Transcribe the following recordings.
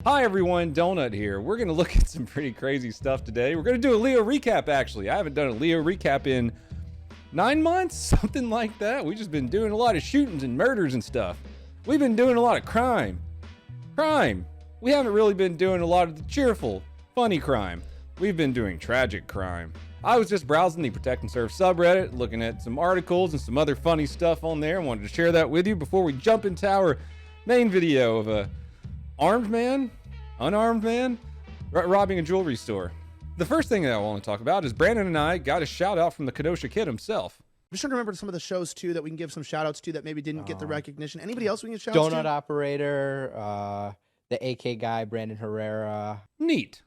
Hi everyone, Donut here. We're going to look at some pretty crazy stuff today. We're going to do a Leo recap actually. I haven't done a Leo recap in 9 months, something like that. We've just been doing a lot of shootings and murders and stuff. We've been doing a lot of crime. We haven't really been doing a lot of the cheerful, funny crime. We've been doing tragic crime. I was just browsing the Protect and Serve subreddit, looking at some articles and some other funny stuff on there. I wanted to share that with you before we jump into our main video of a armed man, unarmed man, robbing a jewelry store. The first thing that I want to talk about is Brandon and I got a shout out from the Kenosha Kid himself. I'm just trying to remember some of the shows too that we can give some shout outs to that maybe didn't get the recognition. Anybody else we can shout outs to? Donut Operator, the AK guy, Brandon Herrera. Neat.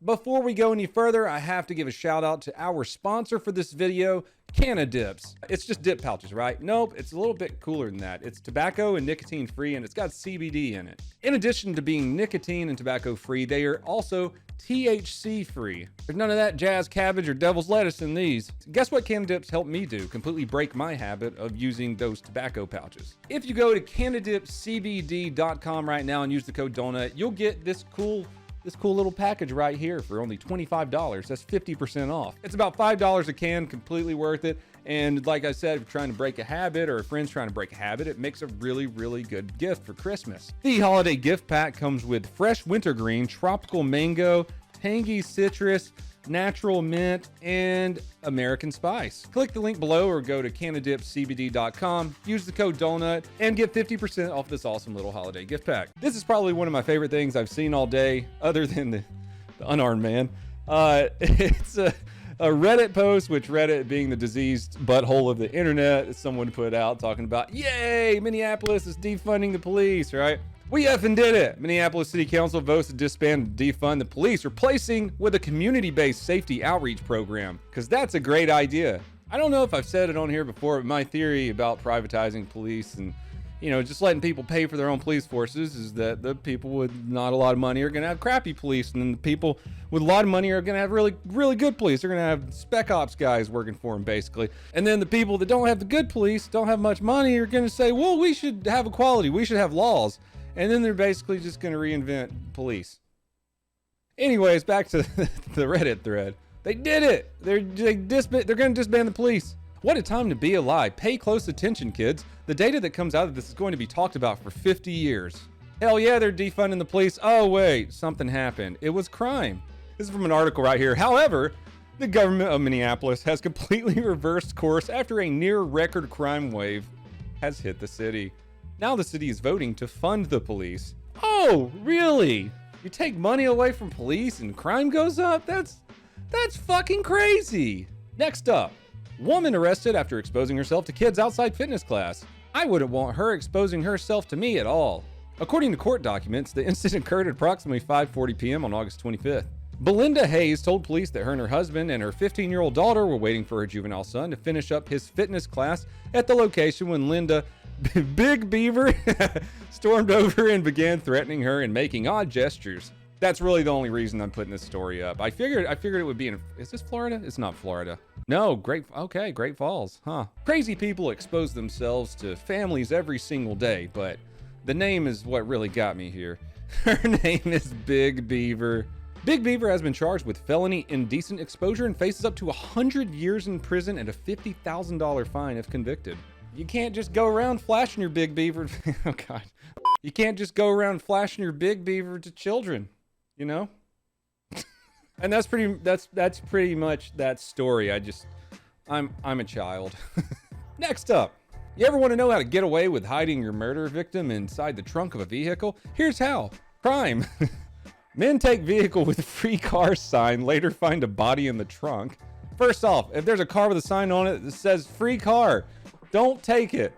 Before we go any further, I have to give a shout out to our sponsor for this video, CANNADIPS. It's just dip pouches, right? Nope, it's a little bit cooler than that. It's tobacco and nicotine free, and it's got CBD in it. In addition to being nicotine and tobacco free, they are also THC free. There's none of that jazz cabbage or devil's lettuce in these. Guess what CANNADIPS helped me do? Completely break my habit of using those tobacco pouches. If you go to CANNADIPSCBD.com right now and use the code DONUT, you'll get this cool little package right here for only $25. That's 50% off. It's about $5 a can, completely worth it. And like I said, if you're trying to break a habit or a friend's trying to break a habit, it makes a really, really good gift for Christmas. The holiday gift pack comes with fresh wintergreen, tropical mango, tangy citrus, natural mint, and American spice. Click the link below or go to CANNADIPSCBD.com, use the code DONUT, and get 50% off this awesome little holiday gift pack. This is probably one of my favorite things I've seen all day, other than the unarmed man. It's a Reddit post, which Reddit being the diseased butthole of the internet, someone put out talking about, yay, Minneapolis is defunding the police, right? We effing did it. Minneapolis City Council votes to disband and defund the police, replacing with a community-based safety outreach program, because that's a great idea. I don't know if I've said it on here before, but my theory about privatizing police and, you know, just letting people pay for their own police forces is that the people with not a lot of money are going to have crappy police, and then the people with a lot of money are going to have really, really good police. They're going to have spec ops guys working for them, basically. And then the people that don't have the good police, don't have much money, are going to say, well, we should have equality. We should have laws. And then they're basically just going to reinvent police. Anyways, back to the Reddit thread. They did it. They're going to disband the police. What a time to be alive. Pay close attention, kids. The data that comes out of this is going to be talked about for 50 years. Hell yeah, they're defunding the police. Oh, wait, something happened. It was crime. This is from an article right here. However, the government of Minneapolis has completely reversed course after a near record crime wave has hit the city. Now the city is voting to fund the police. Oh, really? You take money away from police and crime goes up? That's fucking crazy. Next up, woman arrested after exposing herself to kids outside fitness class. I wouldn't want her exposing herself to me at all. According to court documents, the incident occurred at approximately 5:40 p.m. on August 25th. Belinda Hayes told police that her and her husband and her 15-year-old daughter were waiting for her juvenile son to finish up his fitness class at the location when Linda Big Beaver stormed over and began threatening her and making odd gestures. That's really the only reason I'm putting this story up. I figured it would be in, is this Florida? It's not Florida. No, Great Falls, huh? Crazy people expose themselves to families every single day, but the name is what really got me here. Her name is Big Beaver. Big Beaver has been charged with felony indecent exposure and faces up to 100 years in prison and a $50,000 fine if convicted. You can't just go around flashing your Big Beaver. Oh God. You can't just go around flashing your Big Beaver to children, you know? And that's pretty much that story. I'm a child. Next up. You ever want to know how to get away with hiding your murder victim inside the trunk of a vehicle? Here's how. Crime. Men take vehicle with free car sign, later find a body in the trunk. First off, if there's a car with a sign on it that says free car, don't take it.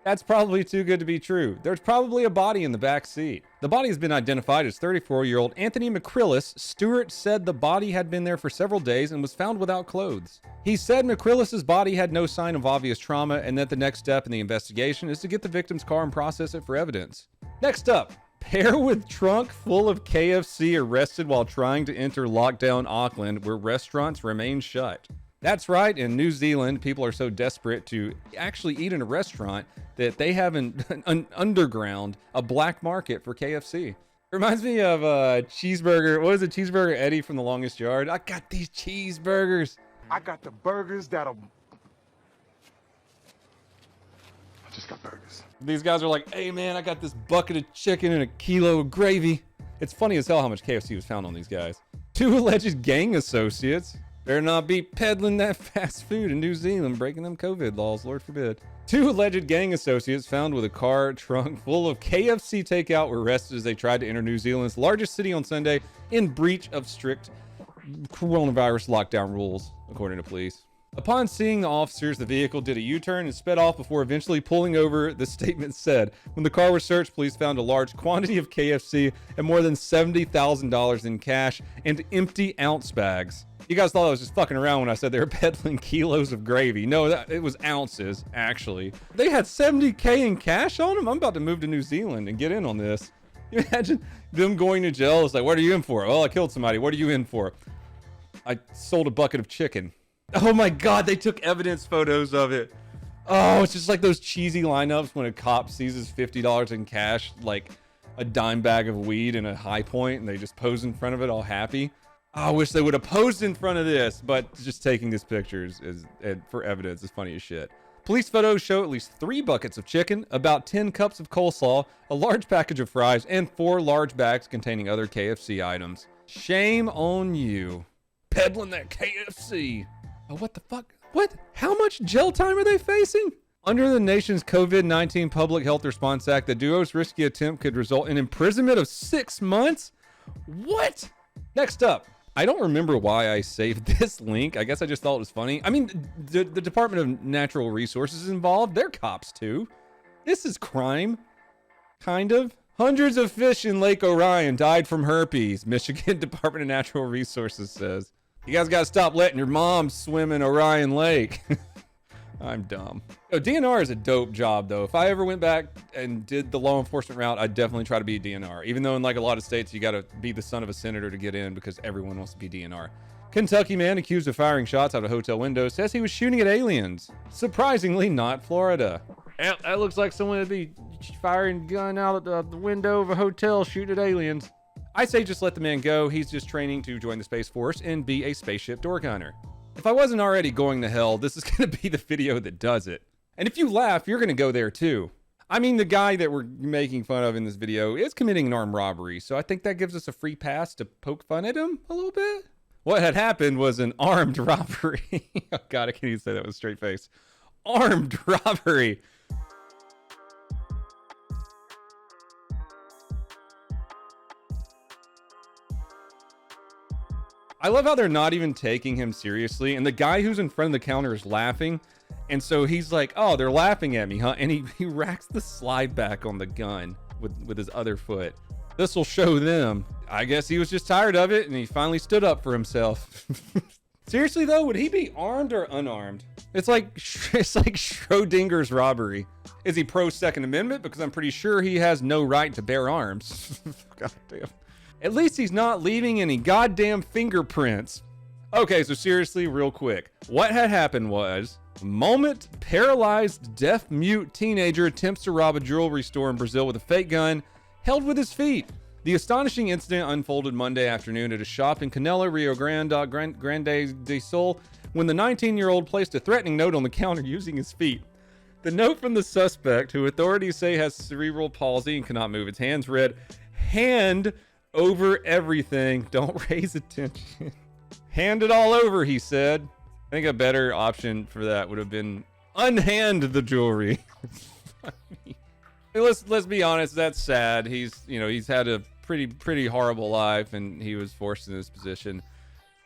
That's probably too good to be true. There's probably a body in the back seat. The body has been identified as 34-year-old Anthony McCrillis. Stewart said the body had been there for several days and was found without clothes. He said McCrillis's body had no sign of obvious trauma and that the next step in the investigation is to get the victim's car and process it for evidence. Next up, pair with trunk full of KFC arrested while trying to enter lockdown Auckland, where restaurants remain shut. That's right, in New Zealand, people are so desperate to actually eat in a restaurant that they have an underground, a black market for KFC. Reminds me of cheeseburger. What is it? Cheeseburger Eddie from The Longest Yard. I got these cheeseburgers. I got the burgers that'll... I just got burgers. These guys are like, hey man, I got this bucket of chicken and a kilo of gravy. It's funny as hell how much KFC was found on these guys. 2 alleged gang associates better not be peddling that fast food in New Zealand, breaking them COVID laws, Lord forbid. 2 alleged gang associates found with a car trunk full of KFC takeout were arrested as they tried to enter New Zealand's largest city on Sunday in breach of strict coronavirus lockdown rules, according to police. Upon seeing the officers, the vehicle did a U-turn and sped off before eventually pulling over, the statement said. When the car was searched, police found a large quantity of KFC and more than $70,000 in cash and empty ounce bags. You guys thought I was just fucking around when I said they were peddling kilos of gravy. No, it was ounces, actually. They had $70K in cash on them? I'm about to move to New Zealand and get in on this. You imagine them going to jail? It's like, what are you in for? Oh, I killed somebody. What are you in for? I sold a bucket of chicken. Oh my God, they took evidence photos of it. Oh, it's just like those cheesy lineups when a cop seizes $50 in cash, like a dime bag of weed in a High Point, and they just pose in front of it all happy. Oh, I wish they would have posed in front of this, but just taking these pictures for evidence is funny as shit. Police photos show at least 3 buckets of chicken, about 10 cups of coleslaw, a large package of fries, and 4 large bags containing other KFC items. Shame on you. Peddling that KFC. Oh, what the fuck? What? How much jail time are they facing? Under the nation's COVID-19 Public Health Response Act, the duo's risky attempt could result in imprisonment of 6 months? What? Next up. I don't remember why I saved this link. I guess I just thought it was funny. I mean, the Department of Natural Resources is involved. They're cops too. This is crime. Kind of. Hundreds of fish in Lake Orion died from herpes, Michigan Department of Natural Resources says. You guys gotta stop letting your mom swim in Orion Lake. I'm dumb. Oh, DNR is a dope job though. If I ever went back and did the law enforcement route, I'd definitely try to be a DNR. Even though in like a lot of states, you gotta be the son of a senator to get in because everyone wants to be DNR. Kentucky man accused of firing shots out of hotel windows says he was shooting at aliens. Surprisingly, not Florida. That looks like someone would be firing a gun out of the window of a hotel shooting at aliens. I say just let the man go. He's just training to join the Space Force and be a spaceship door gunner. If I wasn't already going to hell, this is going to be the video that does it. And if you laugh, you're going to go there too. I mean, the guy that we're making fun of in this video is committing an armed robbery, so I think that gives us a free pass to poke fun at him a little bit. What had happened was an armed robbery. Oh God, I can't even say that with a straight face. Armed robbery. I love how they're not even taking him seriously. And the guy who's in front of the counter is laughing. And so he's like, oh, they're laughing at me, huh? And he racks the slide back on the gun with his other foot. This will show them. I guess he was just tired of it and he finally stood up for himself. Seriously though, would he be armed or unarmed? It's like Schrodinger's robbery. Is he pro Second Amendment? Because I'm pretty sure he has no right to bear arms. God damn. At least he's not leaving any goddamn fingerprints. Okay, so seriously, real quick. What had happened was, moment paralyzed, deaf, mute teenager attempts to rob a jewelry store in Brazil with a fake gun held with his feet. The astonishing incident unfolded Monday afternoon at a shop in Canela, Rio Grande do Sul, when the 19-year-old placed a threatening note on the counter using his feet. The note from the suspect, who authorities say has cerebral palsy and cannot move its hands, read, "Hand over everything. Don't raise attention." Hand it all over, he said. I think a better option for that would have been unhand the jewelry. Let's be honest, that's sad. He's had a pretty horrible life and he was forced in this position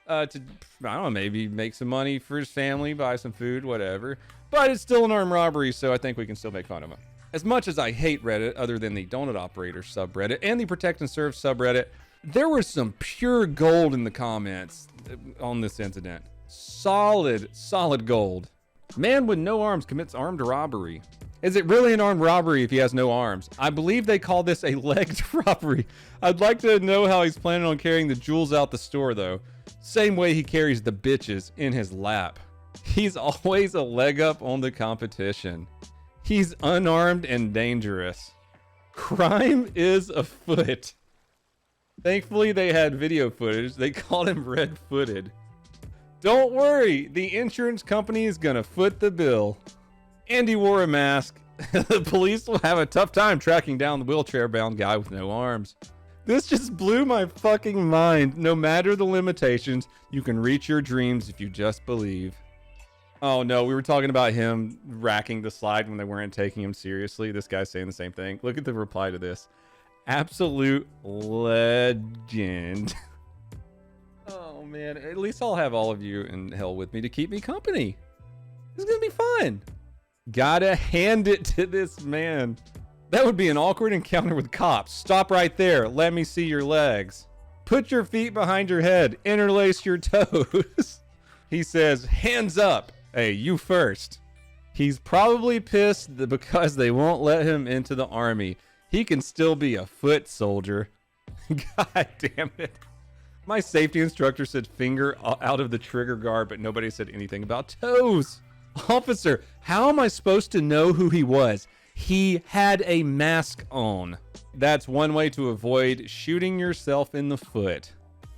to, I don't know, maybe make some money for his family, buy some food, whatever. But it's still an armed robbery, so I think we can still make fun of him. As much as I hate Reddit, other than the Donut Operator subreddit and the Protect and Serve subreddit, there was some pure gold in the comments on this incident. Solid gold. Man with no arms commits armed robbery. Is it really an armed robbery if he has no arms? I believe they call this a legged robbery. I'd like to know how he's planning on carrying the jewels out the store, though. Same way he carries the bitches in his lap. He's always a leg up on the competition. He's unarmed and dangerous. Crime is afoot. Thankfully, they had video footage. They called him red-footed. Don't worry, the insurance company is gonna foot the bill. Andy wore a mask. The police will have a tough time tracking down the wheelchair-bound guy with no arms. This just blew my fucking mind. No matter the limitations, you can reach your dreams if you just believe. Oh no, we were talking about him racking the slide when they weren't taking him seriously. This guy's saying the same thing. Look at the reply to this. Absolute legend. Oh man, at least I'll have all of you in hell with me to keep me company. This is gonna be fun. Gotta hand it to this man. That would be an awkward encounter with cops. Stop right there. Let me see your legs. Put your feet behind your head. Interlace your toes. He says, hands up. Hey, you first. He's probably pissed because they won't let him into the army. He can still be a foot soldier. God damn it. My safety instructor said finger out of the trigger guard, but nobody said anything about toes. Officer, how am I supposed to know who he was? He had a mask on. That's one way to avoid shooting yourself in the foot.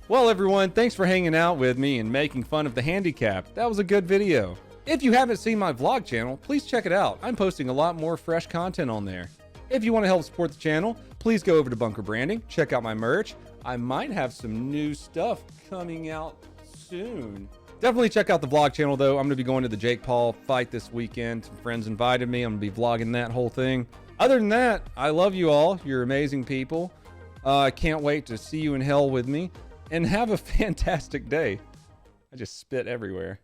Well, everyone, thanks for hanging out with me and making fun of the handicap. That was a good video. If you haven't seen my vlog channel, please check it out. I'm posting a lot more fresh content on there. If you want to help support the channel, please go over to Bunker Branding, check out my merch. I might have some new stuff coming out soon. Definitely check out the vlog channel though. I'm going to be going to the Jake Paul fight this weekend. Some friends invited me. I'm going to be vlogging that whole thing. Other than that, I love you all. You're amazing people. I can't wait to see you in hell with me. And have a fantastic day. I just spit everywhere.